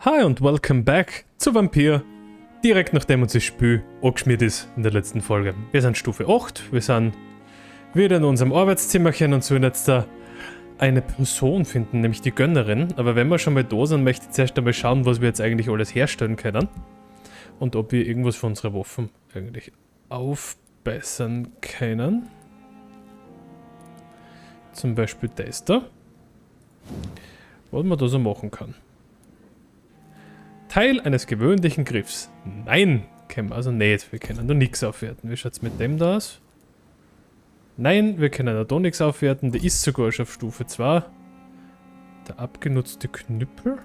Hi und welcome back zu Vampyr, direkt nachdem uns das Spü angeschmiert ist in der letzten Folge. Wir sind Stufe 8, wir sind wieder in unserem Arbeitszimmerchen und sollen jetzt da eine Person finden, nämlich die Gönnerin. Aber wenn wir schon mal da sind, möchte ich zuerst einmal schauen, was wir jetzt eigentlich alles herstellen können. Und ob wir irgendwas von unseren Waffen eigentlich aufbessern können. Zum Beispiel das da. Was man da so machen kann. Teil eines gewöhnlichen Griffs. Nein, können wir also nicht. Wir können da nichts aufwerten. Wie schaut es mit dem da aus? Nein, wir können da nichts aufwerten. Der ist sogar schon auf Stufe 2. Der abgenutzte Knüppel.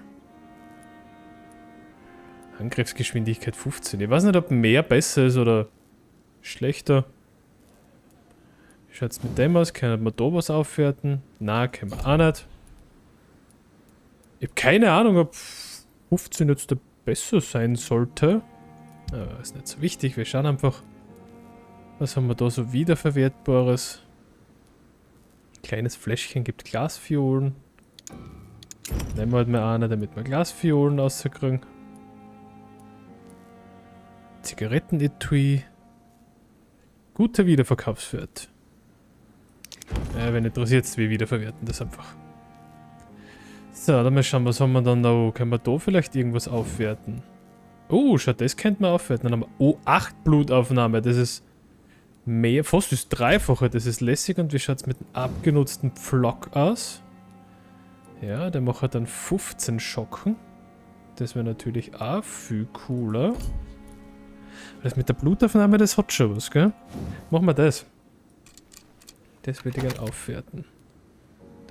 Angriffsgeschwindigkeit 15. Ich weiß nicht, ob mehr besser ist oder schlechter. Wie schaut es mit dem aus? Können wir da was aufwerten? Nein, können wir auch nicht. Ich habe keine Ahnung, ob 15 jetzt der besser sein sollte. Aber ist nicht so wichtig. Wir schauen einfach, was haben wir da so wiederverwertbares. Ein kleines Fläschchen gibt Glasfiolen. Nehmen wir halt mal eine, damit wir Glasfiolen rauskriegen. Zigarettenetui. Guter Wiederverkaufswert. Wenn interessiert es, wie wiederverwerten das einfach. So, dann mal schauen, was haben wir dann noch? Können wir da vielleicht irgendwas aufwerten? Oh, schau, das könnte man aufwerten. Dann haben wir, oh, 8 Blutaufnahme. Das ist mehr, fast das Dreifache. Das ist lässig. Und wie schaut es mit dem abgenutzten Pflock aus? Ja, der macht dann 15 Schocken. Das wäre natürlich auch viel cooler. Das mit der Blutaufnahme, das hat schon was, gell? Machen wir das. Das würde ich gerne aufwerten.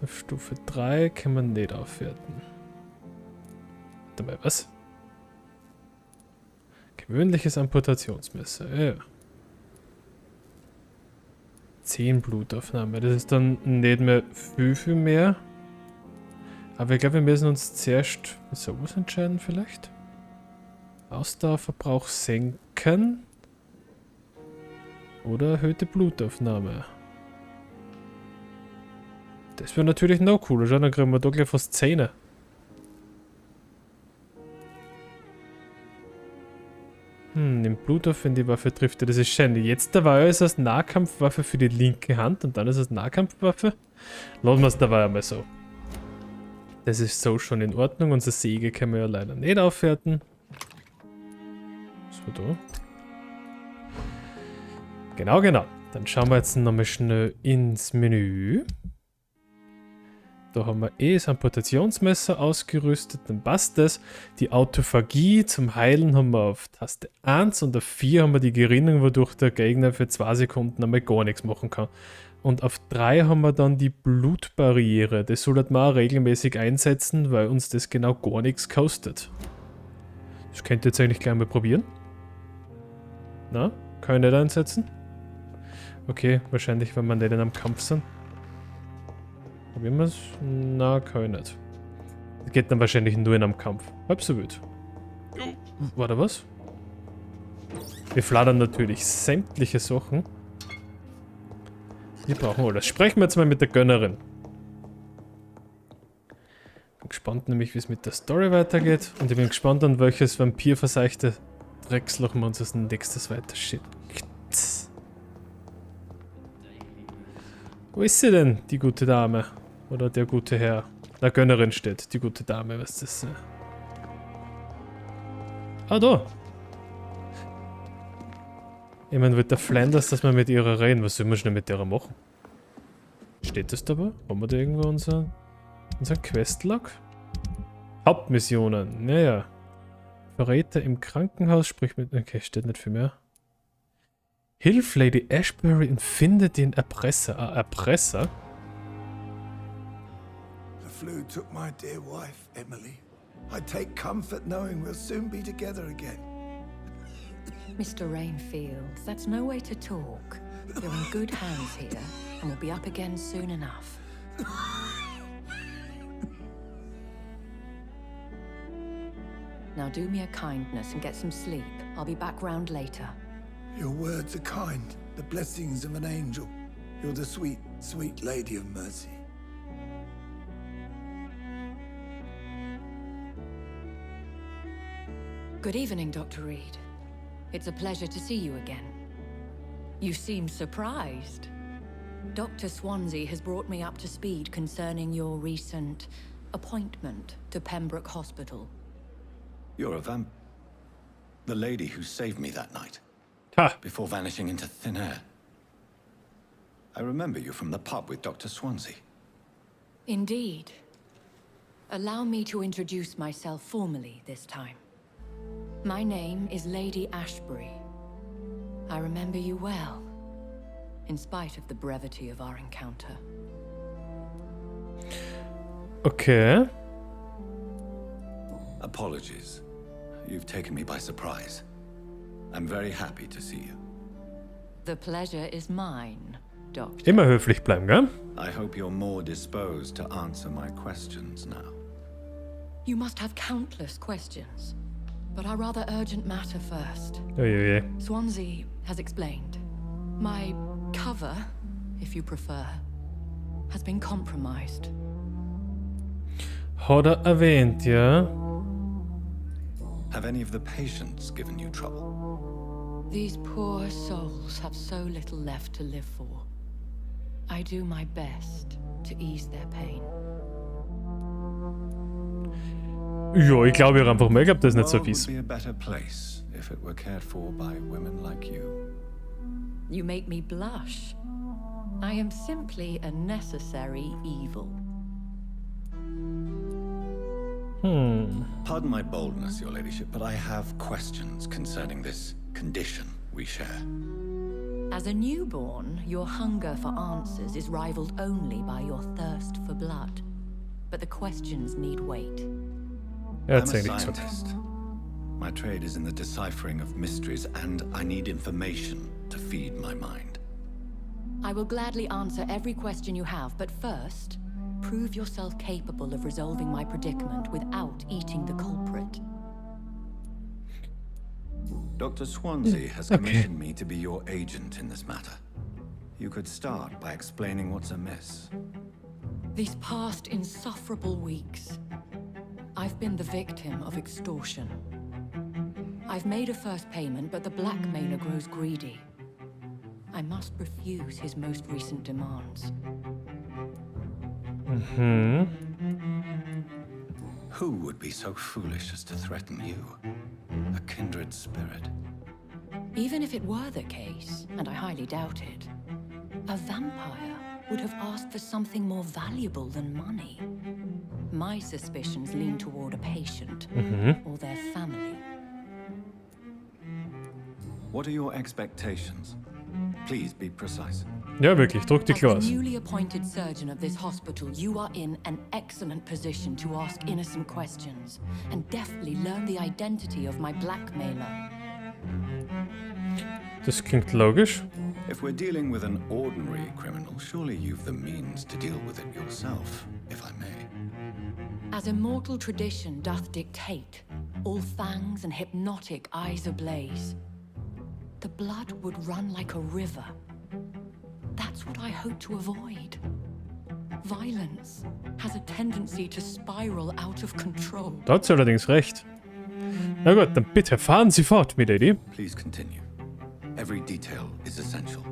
Auf Stufe 3 kann man nicht aufwerten. Warte mal, was? Gewöhnliches Amputationsmesser, ja. 10 Blutaufnahme, das ist dann nicht mehr viel mehr. Aber ich glaube, wir müssen uns zuerst mit sowas entscheiden vielleicht. Ausdauerverbrauch senken. Oder erhöhte Blutaufnahme. Das wäre natürlich noch cooler, schau, dann kriegen wir da gleich fast 10. Nimmt Blut auf, wenn die Waffe trifft. Das ist schön. Jetzt dabei ist es Nahkampfwaffe für die linke Hand und dann ist es Nahkampfwaffe. Lassen wir es dabei einmal so. Das ist so schon in Ordnung. Unsere Säge können wir ja leider nicht aufwerten. So, da. Genau. Dann schauen wir jetzt nochmal schnell ins Menü. Da haben wir das Amputationsmesser ausgerüstet, dann passt das. Die Autophagie zum Heilen haben wir auf Taste 1 und auf 4 haben wir die Gerinnung, wodurch der Gegner für 2 Sekunden einmal gar nichts machen kann. Und auf 3 haben wir dann die Blutbarriere. Das sollten wir auch regelmäßig einsetzen, weil uns das genau gar nichts kostet. Das könnt ihr jetzt eigentlich gleich mal probieren. Na, kann ich nicht einsetzen? Okay, wahrscheinlich, weil wir nicht in einem Kampf sind. Probieren wir es? Na, kann ich nicht. Das geht dann wahrscheinlich nur in einem Kampf. Halb so wild. War da was? Wir fladern natürlich sämtliche Sachen. Die brauchen wir alles. Sprechen wir jetzt mal mit der Gönnerin. Bin gespannt nämlich, wie es mit der Story weitergeht. Und ich bin gespannt, an welches vampirverseichte Drecksloch man uns als nächstes weiterschickt. Wo ist sie denn, die gute Dame? Oder der gute Herr? Der Gönnerin steht, die gute Dame, was ist das? Ah, da! Ich meine, wird der Flanders, dass wir mit ihrer reden. Was sollen wir schnell mit ihrer machen? Steht das dabei? Haben wir da irgendwo unseren Questlog? Hauptmissionen, naja. Verräter im Krankenhaus, sprich mit... Okay, steht nicht viel mehr. Hilf Lady Ashbury und finde den Erpresser. Erpresser? The flu took my dear wife, Emily. I take comfort knowing we'll soon be together again. Mr. Rainfield, that's no way to talk. You're in good hands here, and we'll be up again soon enough. Now do me a kindness and get some sleep. I'll be back round later. Your words are kind, the blessings of an angel. You're the sweet, sweet lady of mercy. Good evening, Dr. Reed. It's a pleasure to see you again. You seem surprised. Dr. Swansea has brought me up to speed concerning your recent appointment to Pembroke Hospital. You're a the lady who saved me that night, Ha! before vanishing into thin air. I remember you from the pub with Dr. Swansea. Indeed. Allow me to introduce myself formally this time. My name is Lady Ashbury. I remember you well, in spite of the brevity of our encounter. Okay. Apologies. You've taken me by surprise. I'm very happy to see you. The pleasure is mine, Doctor. Immer höflich bleiben, gell? I hope you're more disposed to answer my questions now. You must have countless questions, but our rather urgent matter first. Oje. Swansea has explained. My cover, if you prefer, has been compromised. Hat er erwähnt, ja? Have any of the patients given you trouble? These poor souls have so little left to live for. I do my best to ease their pain. Ja, ich glaube ihr einfach mal. Ich glaube, das ist nicht so The world fies. would be a better place if it were cared for by women like you. You make me blush. I am simply a necessary evil. Pardon my boldness, your ladyship, but I have questions concerning this condition we share. As a newborn, your hunger for answers is rivaled only by your thirst for blood. But the questions need weight. Er I'm hat's a eigentlich gesagt. scientist. My trade is in the deciphering of mysteries, and I need information to feed my mind. I will gladly answer every question you have, but first, prove yourself capable of resolving my predicament without eating the culprit. Dr. Swansea has commissioned me to be your agent in this matter. You could start by explaining what's amiss. These past insufferable weeks, I've been the victim of extortion. I've made a first payment, but the blackmailer grows greedy. I must refuse his most recent demands. Who would be so foolish as to threaten you? A kindred spirit. Even if it were the case, and I highly doubt it, a vampire would have asked for something more valuable than money. My suspicions lean toward a patient or their family. What are your expectations? Please be precise. Ja, wirklich. Druck die As the Klaus. newly appointed surgeon of this hospital, you are in an excellent position to ask innocent questions and deftly learn the identity of my blackmailer. Das klingt logisch. If we're dealing with an ordinary criminal, surely you've the means to deal with it yourself, if I may. As immortal tradition doth dictate, all fangs and hypnotic eyes ablaze, the blood would run like a river. That's what I hope to avoid. Violence has a tendency to spiral out of control. Da hat sie allerdings recht. Na gut, dann bitte fahren Sie fort, milady. Please continue. Every detail is essential.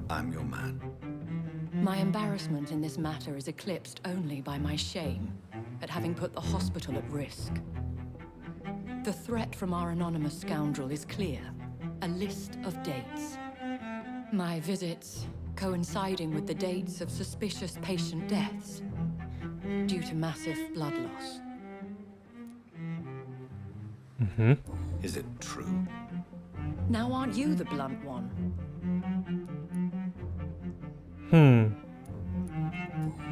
I'm your man. My embarrassment in this matter is eclipsed only by my shame at having put the hospital at risk. The threat from our anonymous scoundrel is clear. A list of dates. My visits coinciding with the dates of suspicious patient deaths due to massive blood loss. Is it true? Now aren't you the blunt one?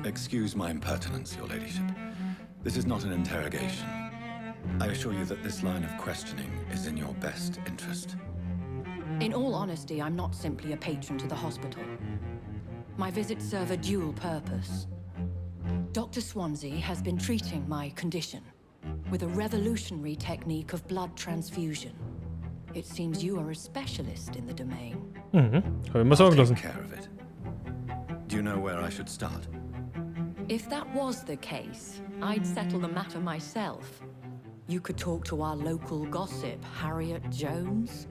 Excuse my impertinence, your ladyship. This is not an interrogation. I assure you that this line of questioning is in your best interest. In all honesty, I'm not simply a patron to the hospital. My visits serve a dual purpose. Dr. Swansea has been treating my condition with a revolutionary technique of blood transfusion. It seems you are a specialist in the domain. Habe ich mal I'll sagen take lassen. care of it. Do you know where I should start? If that was the case, I'd settle the matter myself. You could talk to our local gossip, Harriet Jones.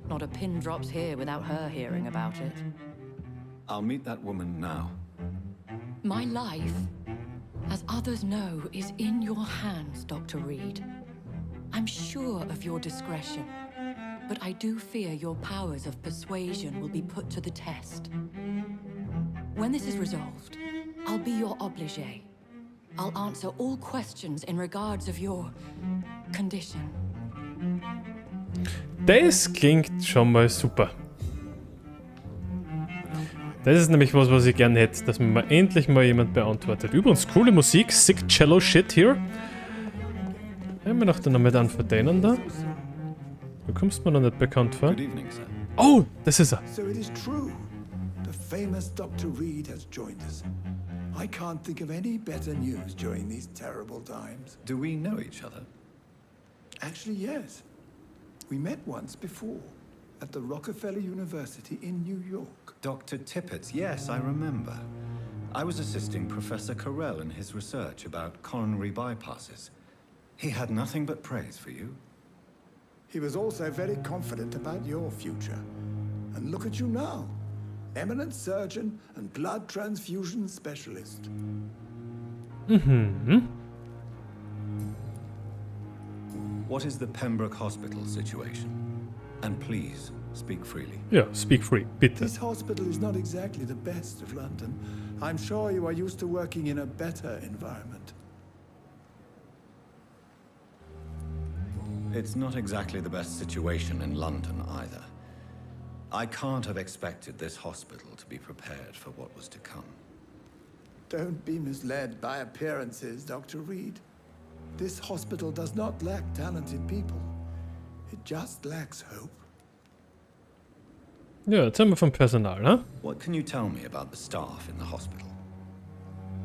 Not a pin drops here without her hearing about it. I'll meet that woman now. My life, as others know, is in your hands, Dr. Reed. I'm sure of your discretion, but I do fear your powers of persuasion will be put to the test. When this is resolved, I'll be your obligé. I'll answer all questions in regards of your condition. Das klingt schon mal super. Das ist nämlich was ich gerne hätte, dass mir mal endlich mal jemand beantwortet. Übrigens, coole Musik, sick cello shit hier. Haben wir noch den Namen dann von denen da? Du kommst mir noch nicht bekannt vor. Good evening, sir. Oh, das ist er. So it is true. The famous Dr. Reed has joined us. I can't think of any better news during these terrible times. Do we know each other? Actually, yes. We met once before at the Rockefeller University in New York. Dr. Tippett, yes, I remember. I was assisting Professor Carell in his research about coronary bypasses. He had nothing but praise for you. He was also very confident about your future. And look at you now. Eminent surgeon and blood transfusion specialist. What is the Pembroke Hospital situation? And please, speak freely. Ja, speak free, bitte. This hospital is not exactly the best of London. I'm sure you are used to working in a better environment. It's not exactly the best situation in London either. I can't have expected this hospital to be prepared for what was to come. Don't be misled by appearances, Dr. Reed. This hospital does not lack talented people. It just lacks hope. Ja, jetzt haben wir vom Personal, ne? What can you tell me about the staff in the hospital?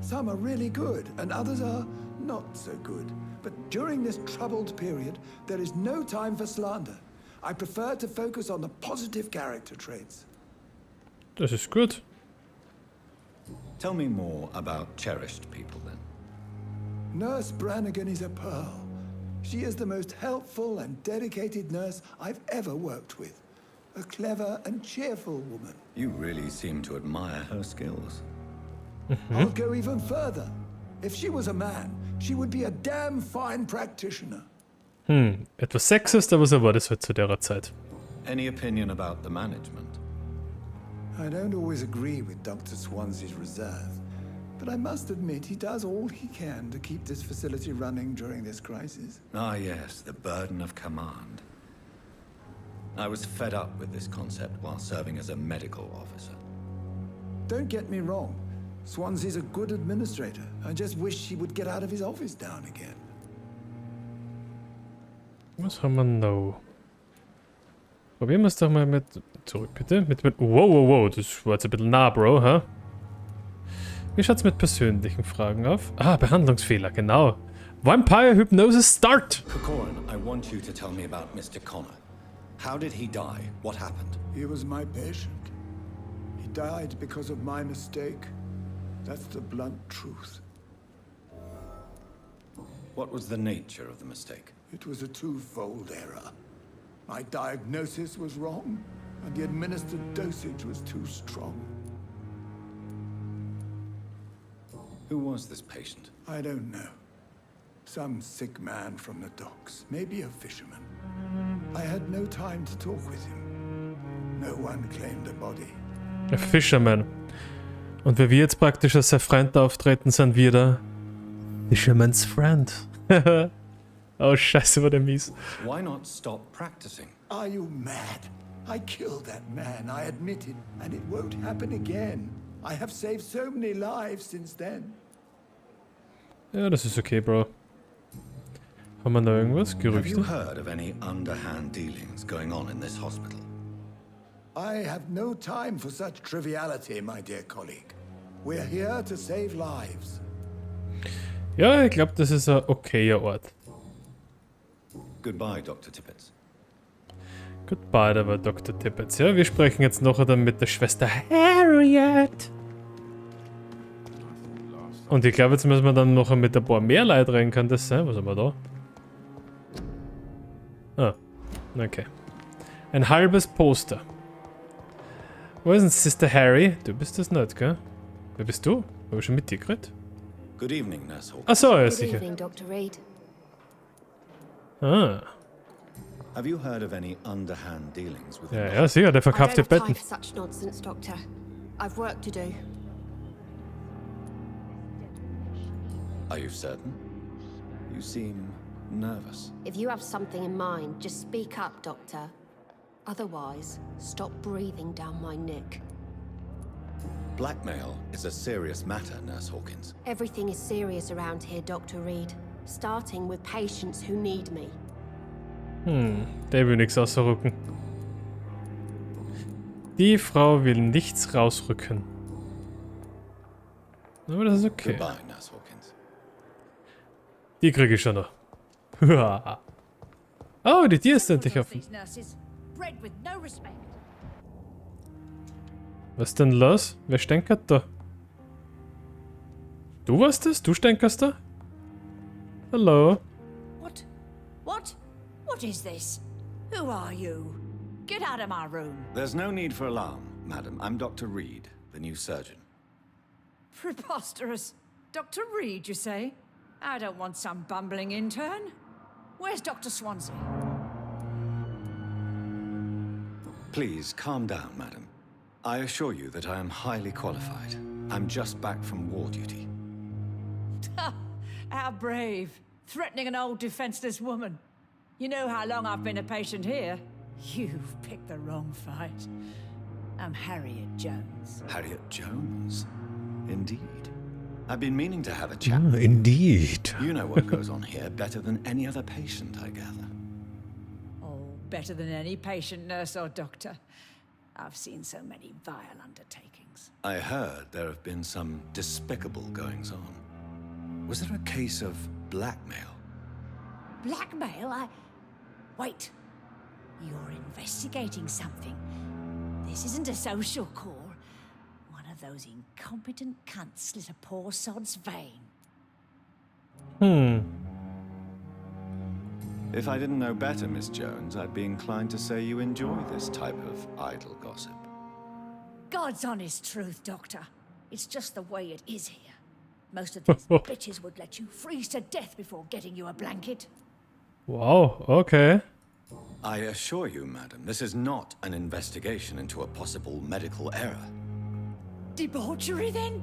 Some are really good, and others are not so good. But during this troubled period, there is no time for slander. I prefer to focus on the positive character traits. Das ist gut. Tell me more about cherished people then. Nurse Brannigan is a pearl. She is the most helpful and dedicated nurse I've ever worked with. A clever and cheerful woman. You really seem to admire her skills. I'll go even further. If she was a man, she would be a damn fine practitioner. Etwas sexist, aber so war das halt zu der Zeit. Any opinion about the management? I don't always agree with Dr. Swansea's reserve, but I must admit he does all he can to keep this facility running during this crisis. Ah yes, the burden of command. I was fed up with this concept while serving as a medical officer. Don't get me wrong. Swansea's a good administrator. I just wish he would get out of his office now and again. Was haben wir noch? Probieren wir es doch mal mit... Zurück bitte. Wow, das war jetzt ein bisschen nah, Bro, hä? Wie schaut's mit persönlichen Fragen auf? Ah, Behandlungsfehler, genau. Vampire Hypnosis Start! Corcoran, I want you to tell me about Mr. Connor. How did he die? What happened? He was my patient. He died because of my mistake. That's the blunt truth. What was the nature of the mistake? It was a twofold error. My diagnosis was wrong, and the administered dosage was too strong. Who was this patient? I don't know. Some sick man from the docks, maybe a fisherman. I had no time to talk with him. No one claimed a body. A Fisherman. Und wer wir jetzt praktisch als sein Freund auftreten, sind wir der Fisherman's Friend. Oh, scheiße, war der mies. Why not stop practicing? Are you mad? I killed that man, I admit it, and it won't happen again. I have saved so many lives since then. Ja, das ist okay, Bro. Haben wir noch irgendwas? Have you Gerüchte? heard of any underhand dealings going on in this hospital? I have no time for such triviality, my dear colleague. We're here to save lives. Ja, ich glaube, das ist ein okayer Ort. Goodbye, Dr. Tippett. Goodbye, da war Dr. Tippett. Ja, wir sprechen jetzt noch dann mit der Schwester Harriet. Und ich glaube, jetzt müssen wir dann noch mit ein paar mehr Leuten reden. Kann das sein? Was haben wir da? Ah, okay. Ein halbes Poster. Wo ist denn Sister Harry? Du bist das nicht, gell? Wer bist du? Habe ich schon mit dir geredet? Good evening, Nurse Hawkins. Ach so, ja, Good sicher. evening, Dr. Reed. Ah. Have you heard of any underhand dealings with Ja, ja, sicher, der verkauft die I don't have Betten. time for such nonsense, Doctor. I've work to do. Are you certain? You seem nervous. If you have something in mind, just speak up, Doctor. Otherwise, stop breathing down my neck. Blackmail is a serious matter, Nurse Hawkins. Everything is serious around here, Dr. Reed. Starting with patients who need me. Der will nichts ausrücken. Die Frau will nichts rausrücken. Aber das ist okay. Goodbye, Nurse Hawkins. Die kriege ich schon noch. Oh, die Tür ist endlich offen. Was denn los? Wer stänkert da? Du warst es? Du stänkerst da? Hallo? What? What? What is this? Who are you? Get out of my room. There's no need for alarm, madam. I'm Dr. Reed, the new surgeon. Preposterous. Dr. Reed, you say? I don't want some bumbling intern. Where's Dr. Swansea? Please, calm down, madam. I assure you that I am highly qualified. I'm just back from war duty. How brave. Threatening an old defenseless woman. You know how long I've been a patient here? You've picked the wrong fight. I'm Harriet Jones. Harriet Jones? Indeed. I've been meaning to have a chat. Indeed. You know what goes on here better than any other patient, I gather. Oh, better than any patient, nurse or doctor. I've seen so many vile undertakings. I heard there have been some despicable goings-on. Was there a case of blackmail? Blackmail? Wait. You're investigating something. This isn't a social call. One of those incompetent cunts slit a poor sod's vein. If I didn't know better, Miss Jones, I'd be inclined to say you enjoy this type of idle gossip. God's honest truth, Doctor. It's just the way it is here. Most of these bitches would let you freeze to death before getting you a blanket. Wow, okay. I assure you, madam, this is not an investigation into a possible medical error. Debauchery, then?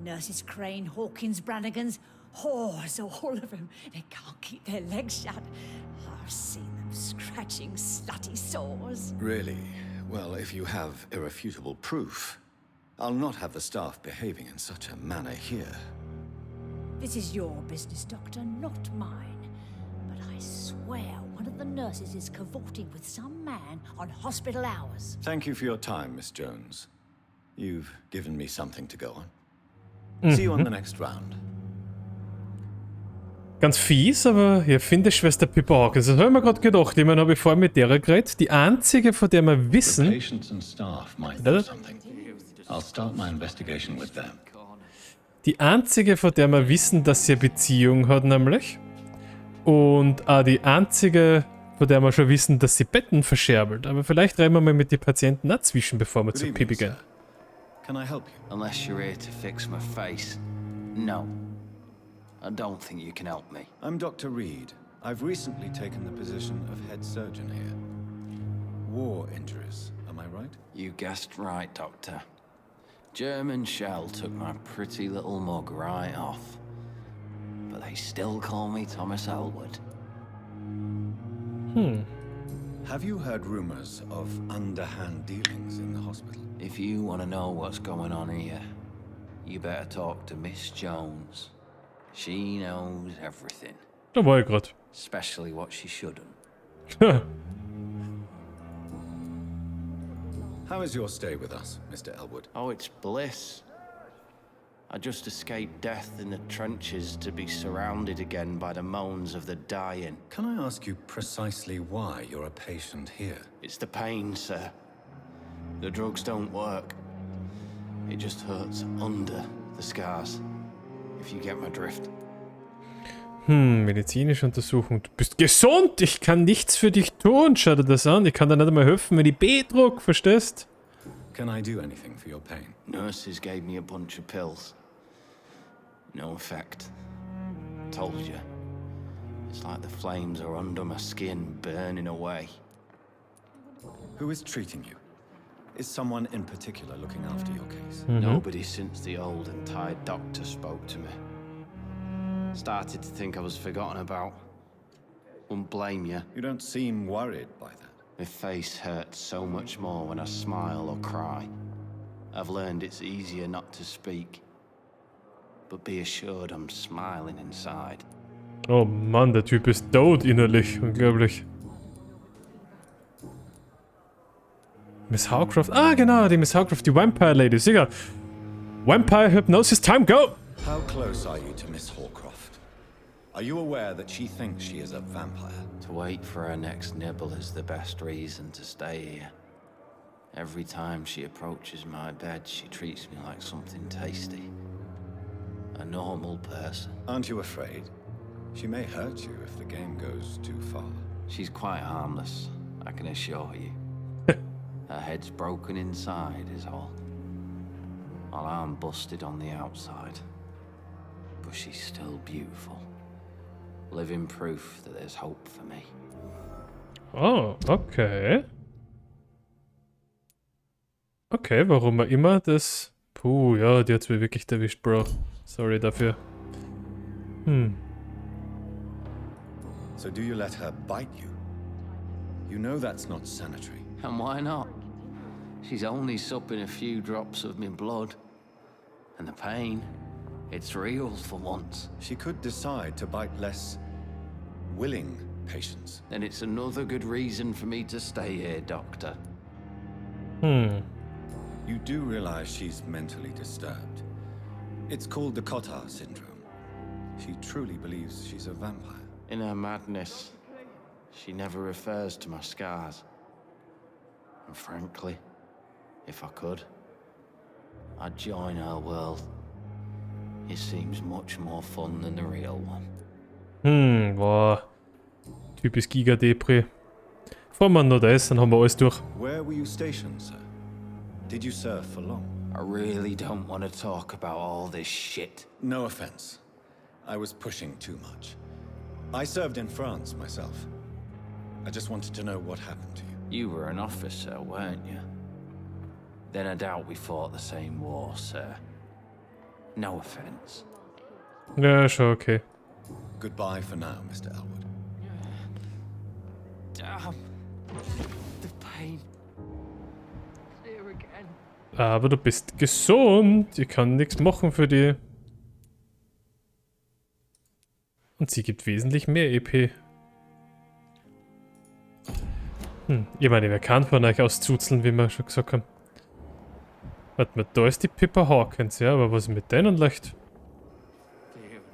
Nurses Crane, Hawkins, Brannigans, whores, all of them. They can't keep their legs shut. I've seen them scratching slutty sores. Really? Well, if you have irrefutable proof, I'll not have the staff behaving in such a manner here. This is your business, Doctor, not mine. But I swear one of the nurses is cavorting with some man on hospital hours. Thank you for your time, Miss Jones. You've given me something to go on. See you on the next round. Ganz fies, aber hier finde ich Schwester Pippa Hawkins. Das habe ich mir gerade gedacht. Ich meine, habe ich vorher mit der geredet. Die einzige, von der wir wissen... Patients and staff might know something. I'll start my investigation with them. Die einzige, von der wir wissen, dass sie eine Beziehung hat, nämlich. Und auch die einzige, von der wir schon wissen, dass sie Betten verscherbelt. Aber vielleicht reden wir mal mit den Patienten dazwischen, bevor wir Good zu evening, Pippi gehen. sir. Can I help you? Unless you're here to fix my face. No. I don't think you can help me. I'm Dr. Reed. I've recently taken the position of head surgeon here. War injuries, am I right? You guessed right, Doctor. German shell took my pretty little mug right off. But they still call me Thomas Elwood. Have you heard rumors of underhand dealings in the hospital? If you want to know what's going on here, you better talk to Miss Jones. She knows everything. Da war ich gerade. Especially what she shouldn't. How is your stay with us, Mr. Elwood? Oh, it's bliss. I just escaped death in the trenches to be surrounded again by the moans of the dying. Can I ask you precisely why you're a patient here? It's the pain, sir. The drugs don't work. It just hurts under the scars, if you get my drift. Medizinische Untersuchung. Du bist gesund! Ich kann nichts für dich tun! Schau dir das an. Ich kann dir nicht einmal helfen, wenn ich B druck, verstehst? Can I do anything for your pain? Nurses gave me a bunch of pills. No effect. Told you. It's like the flames are under my skin, burning away. Who is treating you? Is someone in particular looking after your case? Nobody since the old and tired doctor spoke to me. Started to think I was forgotten about. Wouldn't blame you. You don't seem worried by that. My face hurts so much more when I smile or cry. I've learned it's easier not to speak. But be assured I'm smiling inside. Oh Mann, der Typ ist tot innerlich. Unglaublich. Miss Howcroft. Ah, genau, die Miss Howcroft, die Vampire Lady. Sicher. Vampire Hypnosis Time, go! How close are you to Miss Hawcroft? Are you aware that she thinks she is a vampire? To wait for her next nibble is the best reason to stay here. Every time she approaches my bed, she treats me like something tasty. A normal person. Aren't you afraid? She may hurt you if the game goes too far. She's quite harmless, I can assure you. Her head's broken inside is all. While I'm busted on the outside. But she's still beautiful. Living proof that there's hope for me. Oh, okay. Okay, warum er immer das... Puh, ja, die hat's mir wirklich erwischt, Bro. Sorry dafür. So do you let her bite you? You know that's not sanitary. And why not? She's only supping a few drops of my blood. And the pain, it's real for once. She could decide to bite less willing patients. Then it's another good reason for me to stay here, Doctor. You do realize she's mentally disturbed. It's called the Cotard syndrome. She truly believes she's a vampire. In her madness, she never refers to my scars. And frankly, if I could, I'd join her world. It seems much more fun than the real one. Boah. Typisch Giga-Depri. Fahren wir noch das, dann haben wir alles durch. Where were you stationed, sir? Did you serve for long? I really don't want to talk about all this shit. No offense. I was pushing too much. I served in France myself. I just wanted to know what happened to you. You were an officer, weren't you? Then I doubt we fought the same war, sir. No offense. Ja, schon okay. Goodbye for now, Mr. Elwood. Damn. The pain. Here again. Aber du bist gesund. Ich kann nichts machen für die. Und sie gibt wesentlich mehr EP. Ich meine, wer kann von euch auszuzeln, wie wir schon gesagt haben. Warte mal, da ist die Pippa Hawkins, ja, aber was ist mit denen leicht?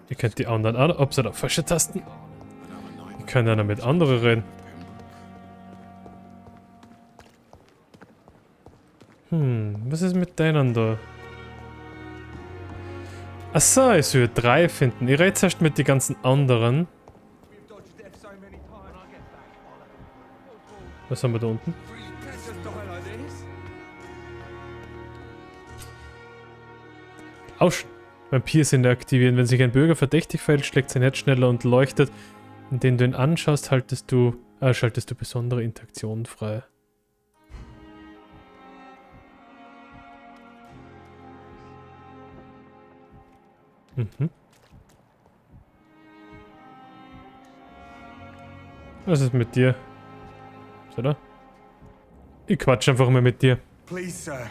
Ihr könnt die anderen auch. Ups, da falsche Tasten. Ich kann ja noch mit anderen reden. Was ist mit denen da? Achso, ich soll 3 finden. Ich rede zuerst mit den ganzen anderen. Was haben wir da unten? Ausch! Vampir-Sinne aktivieren. Wenn sich ein Bürger verdächtig verhält, schlägt sein Herz schneller und leuchtet. Indem du ihn anschaust, schaltest du besondere Interaktionen frei. Was ist mit dir? Oder? Ich quatsch einfach mal mit dir. Please, sir.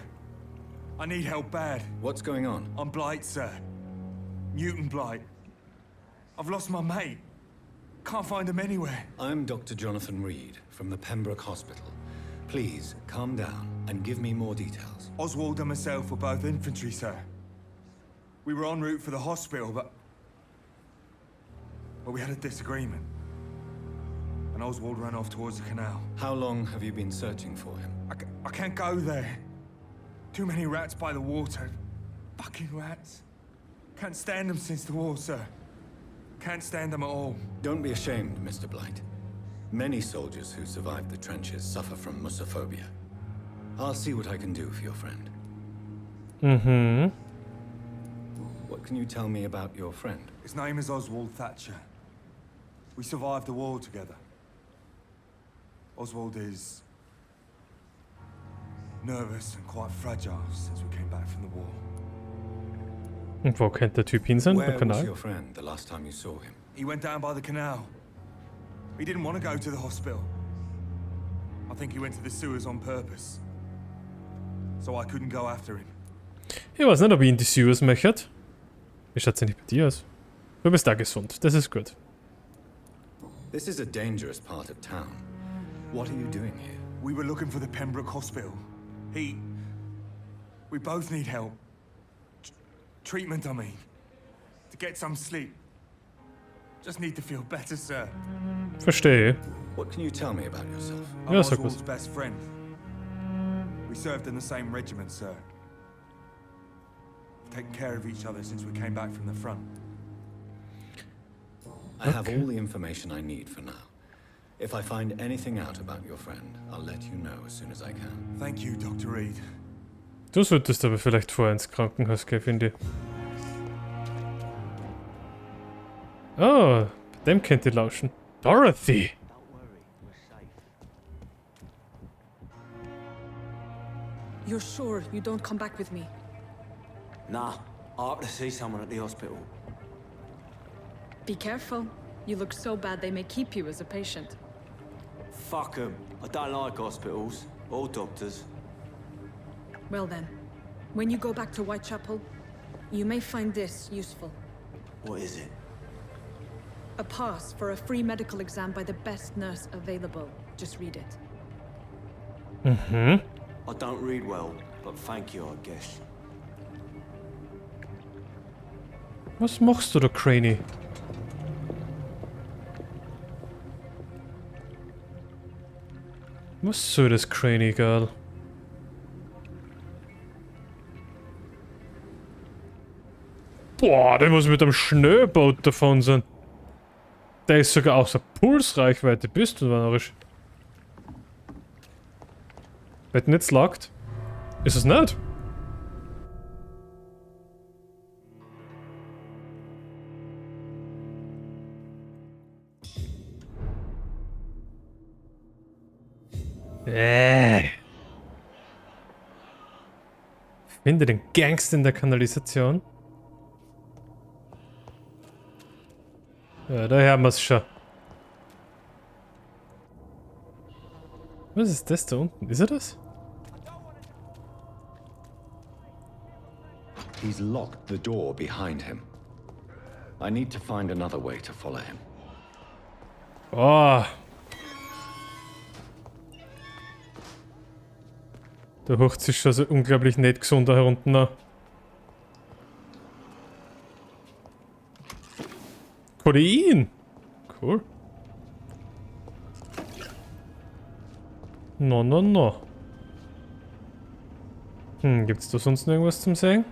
I need help bad. What's going on? I'm Blight, sir. Newton Blight. I've lost my mate. Can't find him anywhere. I'm Dr. Jonathan Reed from the Pembroke Hospital. Please, calm down and give me more details. Oswald and myself were both infantry, sir. We were en route for the hospital, but we had a disagreement. And Oswald ran off towards the canal. How long have you been searching for him? I can't go there. Too many rats by the water. Fucking rats. Can't stand them since the war, sir. Can't stand them at all. Don't be ashamed, Mr. Blight. Many soldiers who survived the trenches suffer from musophobia. I'll see what I can do for your friend. Mhm. What can you tell me about your friend? His name is Oswald Thatcher. We survived the war together. Oswald is nervous and quite fragile since we came back from the war. Und wo könnte der Typ hin sein? Where Der was Kanal? your friend the last time you saw him? He went down by the canal. He didn't want to go to the hospital. I think he went to the sewers on purpose. So I couldn't go after him. Ich weiß nicht, ob ich in die Sewers möchte. Wie schaut's denn nicht bei dir aus? Du bist da gesund, das ist gut. This is a dangerous part of town. What are you doing here? We were looking for the Pembroke Hospital. We both need help. Treatment, I mean. To get some sleep. Just need to feel better, sir. Verstehe. What can you tell me about yourself? I'm Ja, sag Oswald's was. best friend. We served in the same regiment, sir. We've taken care of each other since we came back from the front. I have all the information I need for now. If I find anything out about your friend, I'll let you know as soon as I can. Thank you, Dr. Reed. Du solltest aber vielleicht vorher ins Krankenhaus gehen, finde ich. Oh, bei dem könnt ihr lauschen. Dorothy! You're sure you don't come back with me? Nah, I have to see someone at the hospital. Be careful. You look so bad they may keep you as a patient. Fuck 'em. I don't like hospitals or doctors. Well then, when you go back to Whitechapel, you may find this useful. What is it? A pass for a free medical exam by the best nurse available. Just read it. Mhm. I don't read well, but thank you, I guess. Was machst du da, Craney? Was soll das, Craney, Girl? Boah, der muss mit einem Schnellboot davon sein. Der ist sogar außer Pulsreichweite. Bist du narrisch? Wird nicht lagt? Ist es nicht? Finde den Gangster in der Kanalisation. Ja, da hören wir es schon. Was ist das da unten? Ist er das? He's locked the door behind him. I need to find another way to follow him. Oh. Da hocht sich schon so unglaublich nicht gesund da unten an. Kodein! Cool. No. Gibt's da sonst noch irgendwas zum Sehen?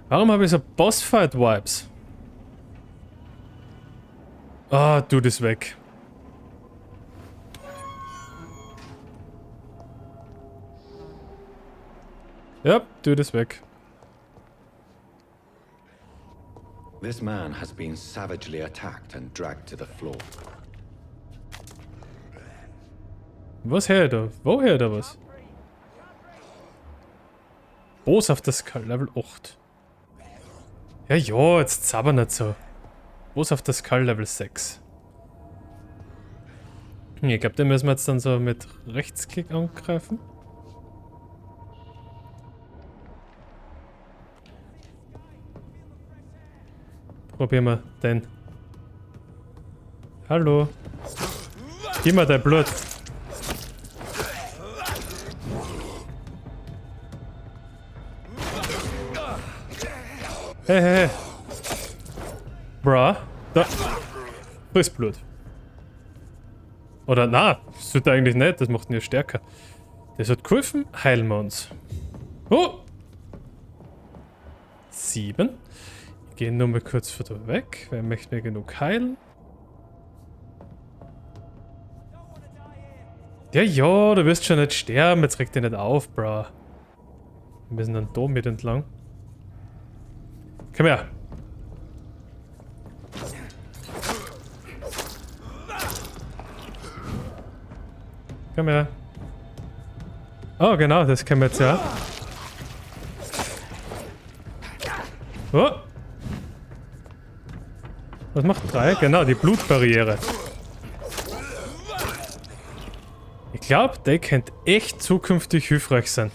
Warum habe ich so Bossfight-Vibes? Ah, tu das weg. Ja, tu das weg. This man has been savagely attacked and dragged to the floor. Was her da? Woher da was? Boshafter Skull, Level 8. Ja, jetzt zauber nicht so. Boshafter Skull, Level 6. Ich glaube, den müssen wir jetzt dann so mit Rechtsklick angreifen. Probieren wir den. Hallo. Gib mir dein Blut. Hey. Bra. Da. Friss Blut. Oder na, das tut eigentlich nicht, das macht ihn ja stärker. Das hat geholfen, heilen wir uns. Oh! 7. Gehen nur mal kurz von da weg. Wer möchte mir genug heilen? Ja, du wirst schon nicht sterben. Jetzt reg dich nicht auf, bro. Wir müssen dann da mit entlang. Komm her. Komm her. Oh, genau, das können wir jetzt ja. Oh. Was macht 3? Genau, die Blutbarriere. Ich glaube, der könnte echt zukünftig hilfreich sein.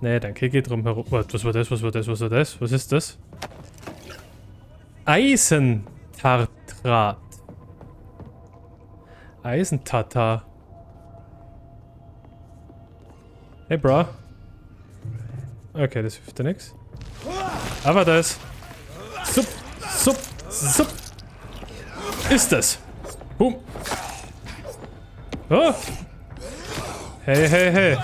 Nee, danke, geht drum herum. Warte, was war das? Was war das? Was war das? Was ist das? Eisentartrat. Eisentatar. Hey, bro. Okay, das hilft dir nichts. Aber das. Sup, sup, sup. Ist das. Boom. Oh. Hey, hey, hey.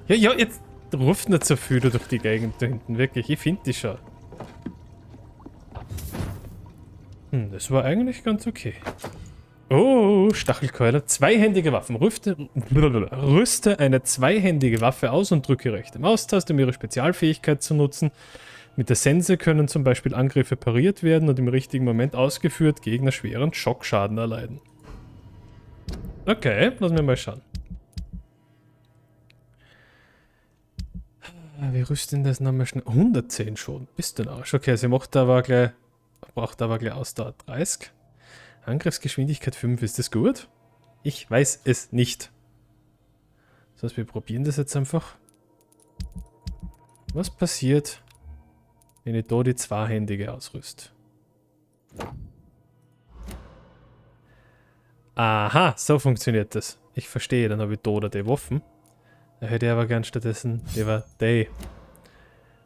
Ja, jetzt ruft nicht so viel durch die Gegend da hinten. Wirklich, ich finde die schon. Das war eigentlich ganz okay. Oh, Stachelkeule. Zweihändige Waffen. Rüste eine zweihändige Waffe aus und drücke rechte Maustaste, um ihre Spezialfähigkeit zu nutzen. Mit der Sense können zum Beispiel Angriffe pariert werden und im richtigen Moment ausgeführt Gegner schweren Schockschaden erleiden. Okay, lassen wir mal schauen. Wie rüsten das nochmal schnell? 110 schon. Bist du ein Arsch? Okay, sie macht aber gleich. Braucht aber gleich Ausdauer 30. Angriffsgeschwindigkeit 5, ist das gut? Ich weiß es nicht. Das heißt, wir probieren das jetzt einfach. Was passiert, wenn ich da die zweihändige ausrüste? Aha, so funktioniert das. Ich verstehe, dann habe ich da oder die Waffen. Da hätte ich aber gern stattdessen lieber die.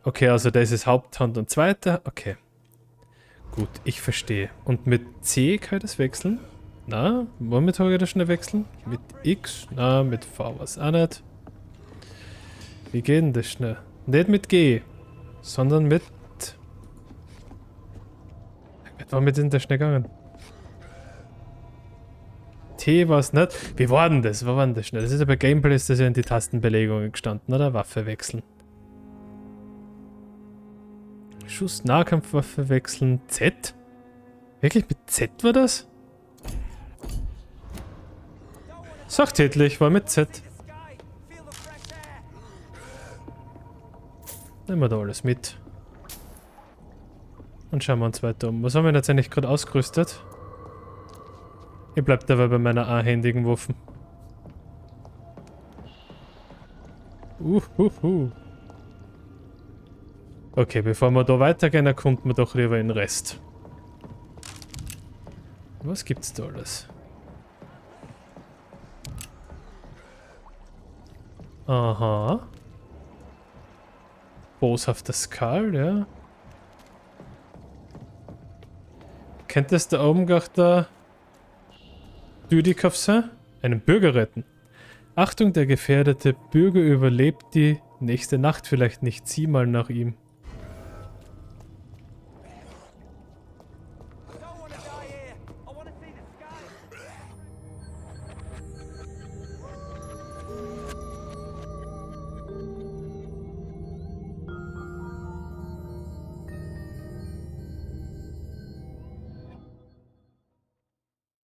Okay, also das ist Haupthand und zweiter. Okay. Gut, ich verstehe. Und mit C kann ich das wechseln? Na, womit kann ich das schnell wechseln? Mit X? Na, mit V was auch nicht. Wie geht denn das schnell? Nicht mit G, sondern mit... Womit sind das schnell gegangen? T war es nicht. Wie war denn das? Wo war denn das schnell? Das ist ja bei Gameplay, ist das ja in die Tastenbelegungen gestanden, oder? Waffe wechseln. Schuss, Nahkampfwaffe wechseln. Z? Wirklich mit Z war das? Sag tätlich, war mit Z. Nehmen wir da alles mit. Und schauen wir uns weiter um. Was haben wir jetzt eigentlich gerade ausgerüstet? Ich bleib dabei bei meiner einhändigen Waffen. Okay, bevor wir da weitergehen, erkunden wir doch lieber den Rest. Was gibt's da alles? Aha. Boshafter Skal, ja. Kennt das da oben gar der Dudikow sein? Einen Bürger retten. Achtung, der gefährdete Bürger überlebt die nächste Nacht vielleicht nicht. Sieh mal nach ihm.